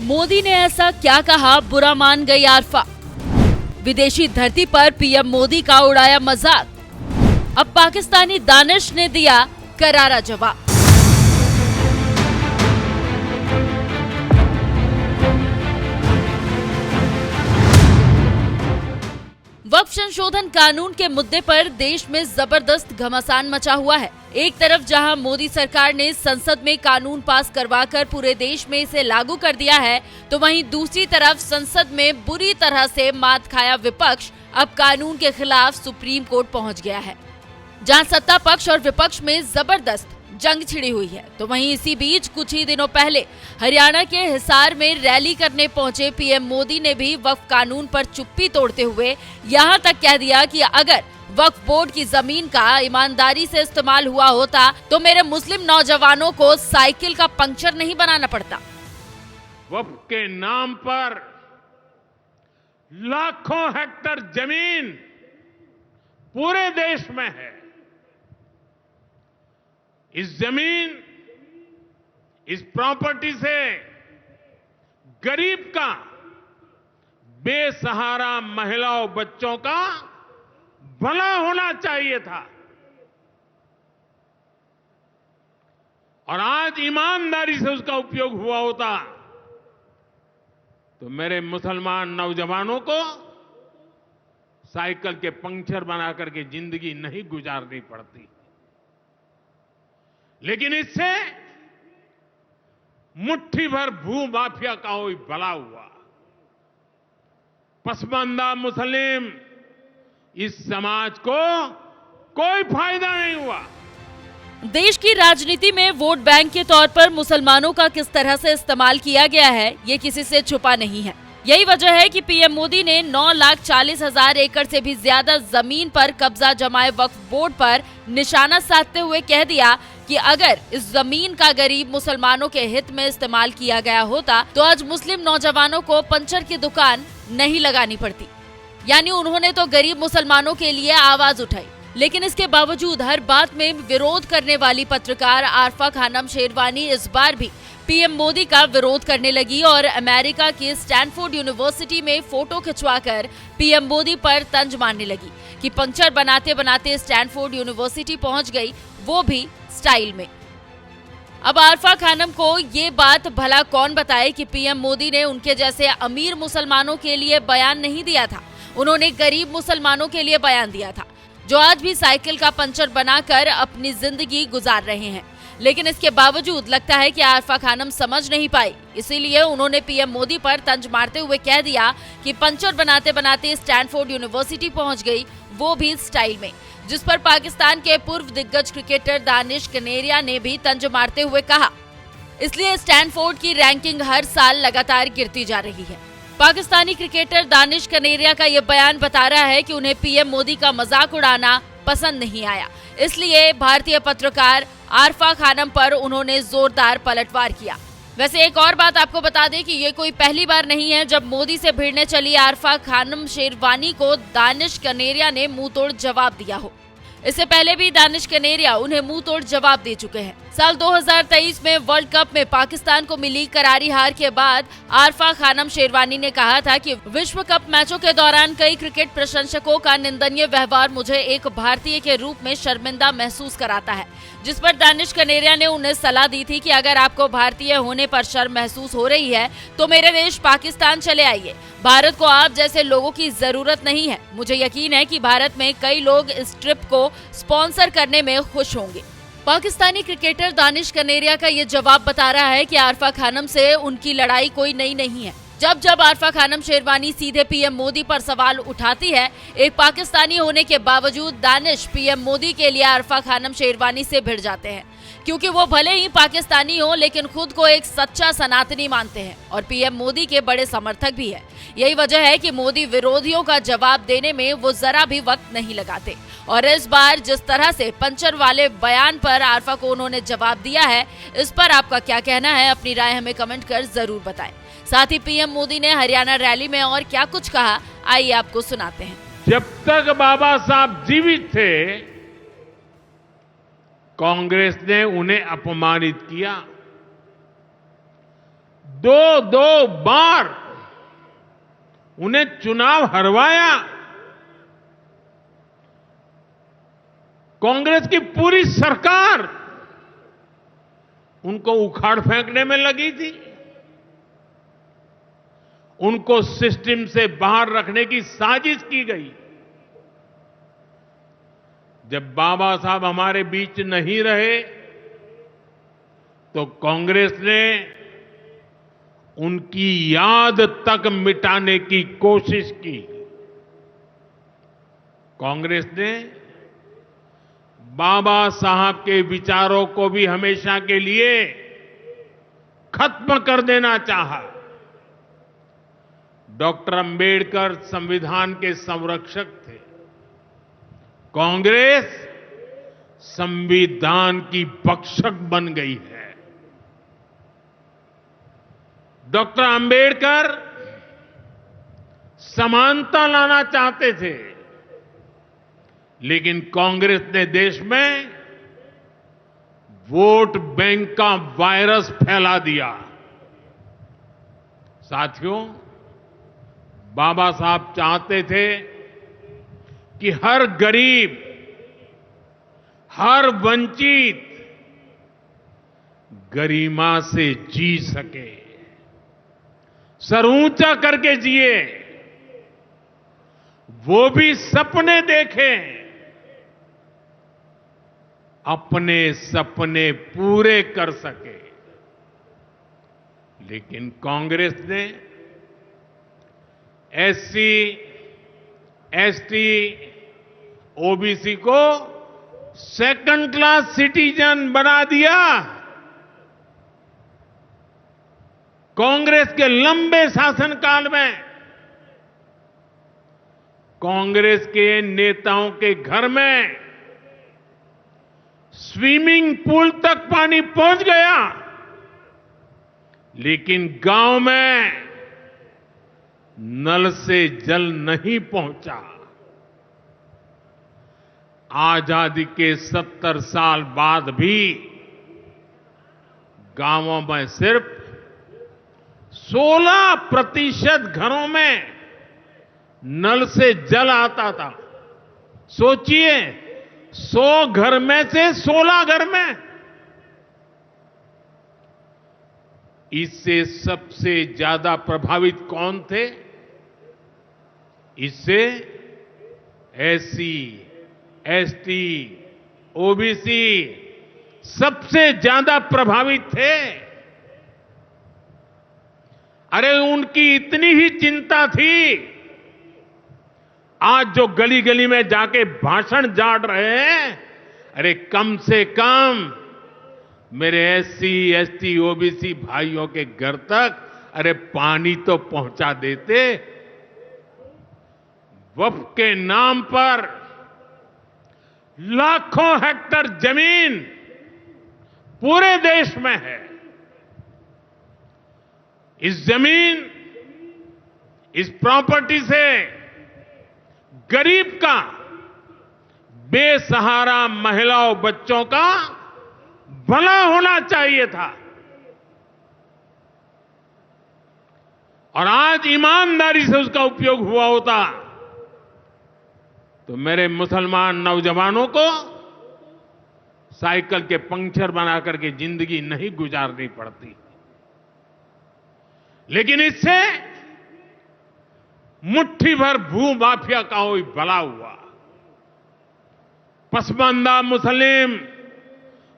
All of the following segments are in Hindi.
मोदी ने ऐसा क्या कहा, बुरा मान गई आरफा। विदेशी धरती पर पीएम मोदी का उड़ाया मजाक। अब पाकिस्तानी दानिश ने दिया करारा जवाब। वक्फ संशोधन कानून के मुद्दे पर देश में जबरदस्त घमासान मचा हुआ है। एक तरफ जहां मोदी सरकार ने संसद में कानून पास करवाकर पूरे देश में इसे लागू कर दिया है, तो वहीं दूसरी तरफ संसद में बुरी तरह से मात खाया विपक्ष अब कानून के खिलाफ सुप्रीम कोर्ट पहुंच गया है, जहां सत्ता पक्ष और विपक्ष में जबरदस्त जंग छिड़ी हुई है। तो वहीं इसी बीच कुछ ही दिनों पहले हरियाणा के हिसार में रैली करने पहुंचे पीएम मोदी ने भी वक्फ कानून पर चुप्पी तोड़ते हुए यहां तक कह दिया कि अगर वक्फ बोर्ड की जमीन का ईमानदारी से इस्तेमाल हुआ होता तो मेरे मुस्लिम नौजवानों को साइकिल का पंक्चर नहीं बनाना पड़ता। वक्फ के नाम पर लाखों हेक्टेयर जमीन पूरे देश में है। इस जमीन, इस प्रॉपर्टी से गरीब का, बेसहारा महिलाओं बच्चों का भला होना चाहिए था। और आज ईमानदारी से उसका उपयोग हुआ होता तो मेरे मुसलमान नौजवानों को साइकिल के पंक्चर बना करके जिंदगी नहीं गुजारनी पड़ती। लेकिन इससे मुट्ठी भर भू माफिया का कोई भला हुआ। पसमानदा मुस्लिम इस समाज को कोई फायदा नहीं हुआ। देश की राजनीति में वोट बैंक के तौर पर मुसलमानों का किस तरह से इस्तेमाल किया गया है, ये किसी से छुपा नहीं है। यही वजह है कि पीएम मोदी ने 9,40,000 एकड़ से भी ज्यादा जमीन पर कब्जा जमाए वक्फ बोर्ड पर निशाना साधते हुए कह दिया कि अगर इस जमीन का गरीब मुसलमानों के हित में इस्तेमाल किया गया होता तो आज मुस्लिम नौजवानों को पंचर की दुकान नहीं लगानी पड़ती। यानी उन्होंने तो गरीब मुसलमानों के लिए आवाज उठाई। लेकिन इसके बावजूद हर बात में विरोध करने वाली पत्रकार आरफा खानम शेरवानी इस बार भी पीएम मोदी का विरोध करने लगी और अमेरिका की स्टैनफोर्ड यूनिवर्सिटी में फोटो खिंचवाकर पीएम मोदी पर तंज मारने लगी कि पंक्चर बनाते बनाते स्टैनफोर्ड यूनिवर्सिटी पहुंच गई, वो भी स्टाइल में। अब आरफा खानम को ये बात भला कौन बताए कि पीएम मोदी ने उनके जैसे अमीर मुसलमानों के लिए बयान नहीं दिया था, उन्होंने गरीब मुसलमानों के लिए बयान दिया था, जो आज भी साइकिल का पंचर बनाकर अपनी जिंदगी गुजार रहे हैं। लेकिन इसके बावजूद लगता है कि आरफा खानम समझ नहीं पाई, इसीलिए उन्होंने पीएम मोदी पर तंज मारते हुए कह दिया कि पंचर बनाते बनाते स्टैनफोर्ड यूनिवर्सिटी पहुंच गई, वो भी स्टाइल में। जिस पर पाकिस्तान के पूर्व दिग्गज क्रिकेटर दानिश कनेरिया ने भी तंज मारते हुए कहा, इसलिए स्टैनफोर्ड की रैंकिंग हर साल लगातार गिरती जा रही है। पाकिस्तानी क्रिकेटर दानिश कनेरिया का ये बयान बता रहा है कि उन्हें पीएम मोदी का मजाक उड़ाना पसंद नहीं आया, इसलिए भारतीय पत्रकार आरफा खानम पर उन्होंने जोरदार पलटवार किया। वैसे एक और बात आपको बता दें कि ये कोई पहली बार नहीं है जब मोदी से भिड़ने चली आरफा खानम शेरवानी को दानिश कनेरिया ने मुंह तोड़ जवाब दिया हो। इससे पहले भी दानिश कनेरिया उन्हें मुंह तोड़ जवाब दे चुके हैं। साल 2023 में वर्ल्ड कप में पाकिस्तान को मिली करारी हार के बाद आरफा खानम शेरवानी ने कहा था कि विश्व कप मैचों के दौरान कई क्रिकेट प्रशंसकों का निंदनीय व्यवहार मुझे एक भारतीय के रूप में शर्मिंदा महसूस कराता है। जिस पर दानिश कनेरिया ने उन्हें सलाह दी थी कि अगर आपको भारतीय होने पर शर्म महसूस हो रही है तो मेरे देश पाकिस्तान चले आइए। भारत को आप जैसे लोगों की जरूरत नहीं है। मुझे यकीन है कि भारत में कई लोग इस ट्रिप को स्पॉन्सर करने में खुश होंगे। पाकिस्तानी क्रिकेटर दानिश कनेरिया का ये जवाब बता रहा है कि आरफा खानम से उनकी लड़ाई कोई नई नहीं है। जब जब आरफा खानम शेरवानी सीधे पीएम मोदी पर सवाल उठाती है, एक पाकिस्तानी होने के बावजूद दानिश पीएम मोदी के लिए आरफा खानम शेरवानी से भिड़ जाते हैं, क्योंकि वो भले ही पाकिस्तानी हो लेकिन खुद को एक सच्चा सनातनी मानते हैं और पीएम मोदी के बड़े समर्थक भी है। यही वजह है कि मोदी विरोधियों का जवाब देने में वो जरा भी वक्त नहीं लगाते। और इस बार जिस तरह से पंचर वाले बयान पर आरफा को उन्होंने जवाब दिया है, इस पर आपका क्या कहना है, अपनी राय हमें कमेंट कर जरूर बताएं। साथ ही पीएम मोदी ने हरियाणा रैली में और क्या कुछ कहा, आइए आपको सुनाते हैं। जब तक बाबा साहब जीवित थे, कांग्रेस ने उन्हें अपमानित किया। दो दो बार उन्हें चुनाव हरवाया। कांग्रेस की पूरी सरकार उनको उखाड़ फेंकने में लगी थी, उनको सिस्टम से बाहर रखने की साजिश की गई। जब बाबा साहब हमारे बीच नहीं रहे तो कांग्रेस ने उनकी याद तक मिटाने की कोशिश की। कांग्रेस ने बाबा साहब के विचारों को भी हमेशा के लिए खत्म कर देना चाहा। डॉक्टर अंबेडकर संविधान के संरक्षक थे। कांग्रेस संविधान की भक्षक बन गई है। डॉक्टर अंबेडकर समानता लाना चाहते थे, लेकिन कांग्रेस ने देश में वोट बैंक का वायरस फैला दिया। साथियों, बाबा साहब चाहते थे कि हर गरीब, हर वंचित गरिमा से जी सके, सर ऊंचा करके जिए, वो भी सपने देखें, अपने सपने पूरे कर सके। लेकिन कांग्रेस ने एससी, एसटी, ओबीसी को सेकंड क्लास सिटीजन बना दिया। कांग्रेस के लंबे शासनकाल में कांग्रेस के नेताओं के घर में स्विमिंग पूल तक पानी पहुंच गया, लेकिन गांव में नल से जल नहीं पहुंचा। आजादी के 70 साल बाद भी गांवों में सिर्फ 16% घरों में नल से जल आता था। सोचिए, 100 घर में से 16 घर में। इससे सबसे ज्यादा प्रभावित कौन थे? इससे एससी, एसटी, ओबीसी सबसे ज्यादा प्रभावित थे। अरे उनकी इतनी ही चिंता थी, आज जो गली गली में जाके भाषण झाड़ रहे हैं, अरे कम से कम मेरे एससी, एसटी, ओबीसी भाइयों के घर तक अरे पानी तो पहुंचा देते। वक्फ के नाम पर लाखों हेक्टेयर जमीन पूरे देश में है। इस जमीन, इस प्रॉपर्टी से गरीब का, बेसहारा महिलाओं, बच्चों का भला होना चाहिए था। और आज ईमानदारी से उसका उपयोग हुआ होता तो मेरे मुसलमान नौजवानों को साइकिल के पंक्चर बना करके जिंदगी नहीं गुजारनी पड़ती। लेकिन इससे मुट्ठी भर भू माफिया का कोई भला हुआ। पसमानदा मुस्लिम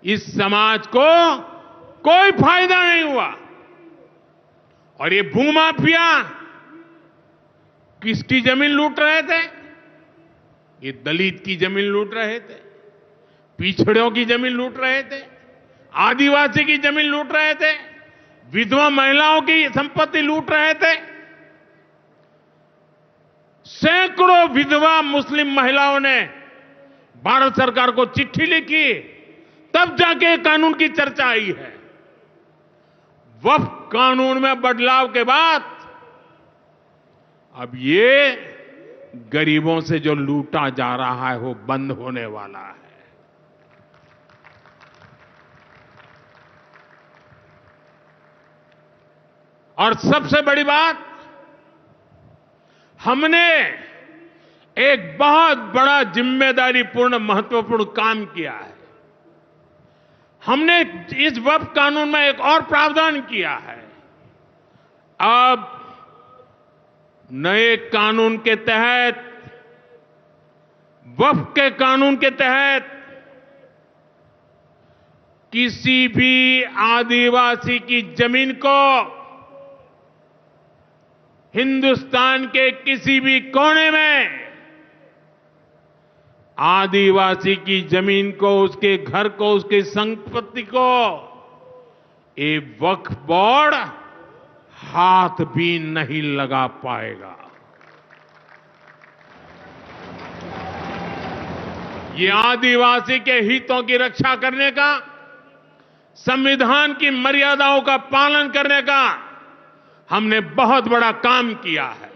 इस समाज को कोई फायदा नहीं हुआ। और ये भूमाफिया किसकी जमीन लूट रहे थे? ये दलित की जमीन लूट रहे थे, पिछड़ों की जमीन लूट रहे थे, आदिवासी की जमीन लूट रहे थे, विधवा महिलाओं की संपत्ति लूट रहे थे। सैकड़ों विधवा मुस्लिम महिलाओं ने भारत सरकार को चिट्ठी लिखी, तब जाके कानून की चर्चा आई है। वक्फ कानून में बदलाव के बाद अब ये गरीबों से जो लूटा जा रहा है वो बंद होने वाला है। और सबसे बड़ी बात, हमने एक बहुत बड़ा जिम्मेदारीपूर्ण महत्वपूर्ण काम किया है। हमने इस वक्फ कानून में एक और प्रावधान किया है। अब नए कानून के तहत, वक्फ के कानून के तहत किसी भी आदिवासी की जमीन को हिंदुस्तान के किसी भी कोने में आदिवासी की जमीन को, उसके घर को, उसकी संपत्ति को ये वक्फ बोर्ड हाथ भी नहीं लगा पाएगा। ये आदिवासी के हितों की रक्षा करने का, संविधान की मर्यादाओं का पालन करने का हमने बहुत बड़ा काम किया है।